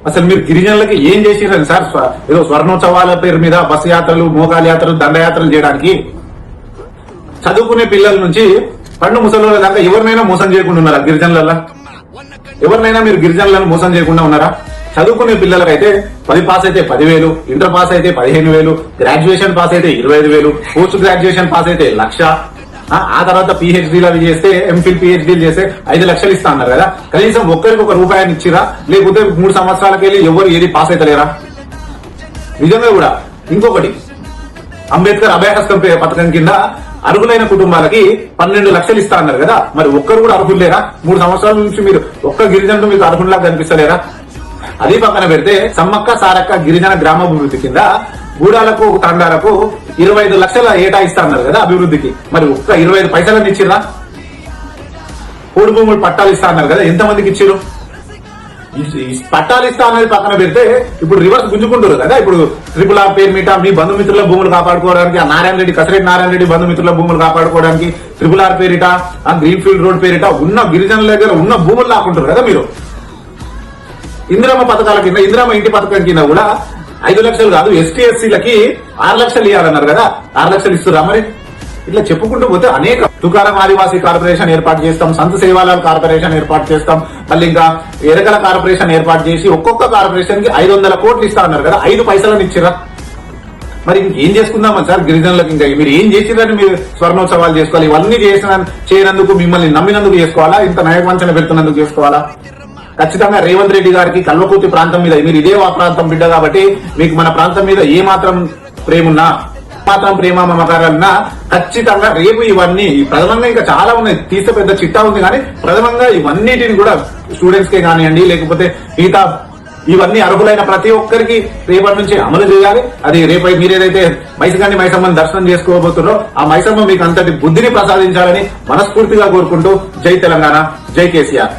అసలు మీరు గిరిజనులకి ఏం చేసిరండి సార్? ఏదో స్వర్ణోత్సవాల పేరు మీద బస్సు యాత్రలు, మోకాల యాత్రలు, దండయాత్రలు చేయడానికి చదువుకునే పిల్లల నుంచి పండు ముసలి దాకా ఎవరినైనా మోసం చేయకుండా ఉన్నారా గిరిజనులలో? ఎవరినైనా మీరు గిరిజనులను మోసం చేయకుండా ఉన్నారా? చదువుకునే పిల్లలకైతే 10 పాస్ అయితే 10,000, ఇంటర్ పాస్ అయితే 15,000, గ్రాడ్యుయేషన్ పాస్ అయితే 25,000, పోస్ట్ గ్రాడ్యుయేషన్ పాస్ అయితే 1,00,000, ఆ తర్వాత పిహెచ్డీలు అవి చేస్తే ఎంఫిల్ పిహెచ్డీలు చేస్తే 5 లక్షలు ఇస్తా అన్నారు కదా. కనీసం ఒక్కరికి ₹1 ఇచ్చిరా? లేకపోతే 3 సంవత్సరాలకి వెళ్ళి ఎవరు ఏది పాస్ అవుతలేరా? నిజంగా కూడా. ఇంకొకటి, అంబేద్కర్ అభయహస్తం పథకం కింద అర్హులైన కుటుంబాలకి 12 లక్షలు ఇస్తా అన్నారు కదా. మరి ఒక్కరు కూడా అర్హులు లేరా? 3 సంవత్సరాల నుంచి మీరు ఒక్క గిరిజనులు మీకు అర్హుల్లా కనిపిస్తలేరా? అది పక్కన పెడితే సమ్మక్క సారక్క గిరిజన గ్రామాభివృద్ధి కింద గూడాలకు, తండాలకు 25 లక్షల ఏటా ఇస్తా అన్నారు కదా అభివృద్ధికి. మరి ఒక్క 25 పైసలని ఇచ్చిరా? పోడు భూములు పట్టాలు ఇస్తా అన్నారు కదా, ఎంతమందికి ఇచ్చిరు? పట్టాలు ఇస్తా అనేది పక్కన పెడితే ఇప్పుడు రివర్స్ గుంజుకుంటారు కదా. ఇప్పుడు RRR పేరు మీద మీ బంధుమిత్రుల భూములు కాపాడుకోవడానికి, ఆ నారాయణ రెడ్డి, కసిరెడ్డి నారాయణ రెడ్డి బంధుమిత్రుల భూములు కాపాడుకోవడానికి RRR పేరిట, ఆ గ్రీన్ ఫీల్డ్ రోడ్ పేరిట ఉన్న గిరిజనుల దగ్గర ఉన్న భూములు లాక్కుంటారు కదా మీరు. ఇందిరమ్మ పథకాల కింద, ఇందిరమ్మ ఇంటి పథకం కింద కూడా 5 లక్షలు కాదు, ST SCలకి 6 లక్షలు ఇవ్వాలన్నారు కదా. 6 లక్షలు ఇస్తురా? మరి ఇట్లా చెప్పుకుంటూ పోతే అనేక. తుకారం ఆదివాసీ కార్పొరేషన్ ఏర్పాటు చేస్తాం, సంత్ సేవాలాల్ కార్పొరేషన్ ఏర్పాటు చేస్తాం, మళ్ళీ ఇంకా ఎరకల కార్పొరేషన్ ఏర్పాటు చేసి ఒక్కొక్క కార్పొరేషన్ కి 500 కోట్లు ఇస్తా అన్నారు కదా. 5 పైసలను ఇచ్చిరా? మరి ఇంకేం చేసుకుందామని సార్ గిరిజనులకు? ఇంకా మీరు ఏం చేసిరని మీరు స్వర్ణోత్సవాలు చేసుకోవాలి? ఇవన్నీ చేయనందుకు, మిమ్మల్ని నమ్మినందుకు చేసుకోవాలా? ఇంత నయవంచన పెడుతున్నందుకు చేసుకోవాలా? ఖచ్చితంగా రేవంత్ రెడ్డి గారికి కల్వకుర్తి ప్రాంతం మీద, మీరు ఇదే ప్రాంతం బిడ్డ కాబట్టి మీకు మన ప్రాంతం మీద ఏ మాత్రం ప్రేమున్నా, మాత్రం ప్రేమ మమకారాలన్నా ఖచ్చితంగా రేపు ఇవన్నీ ప్రథమంగా ఇంకా చాలా ఉన్నాయి, తీస్తే పెద్ద చిట్టా ఉంది, కానీ ప్రథమంగా ఇవన్నిటిని కూడా స్టూడెంట్స్ కే కానివ్వండి, లేకపోతే మిగతా ఇవన్నీ అర్హులైన ప్రతి ఒక్కరికి రేపటి నుంచి అమలు చేయాలి. అది రేపు మీరు ఏదైతే మైసకండి మైసమ్మని దర్శనం చేసుకోబోతున్నారో ఆ మైసమ్మ మీకు అంతటి బుద్ధిని ప్రసాదించాలని మనస్ఫూర్తిగా కోరుకుంటూ జై తెలంగాణ, జై కేసీఆర్.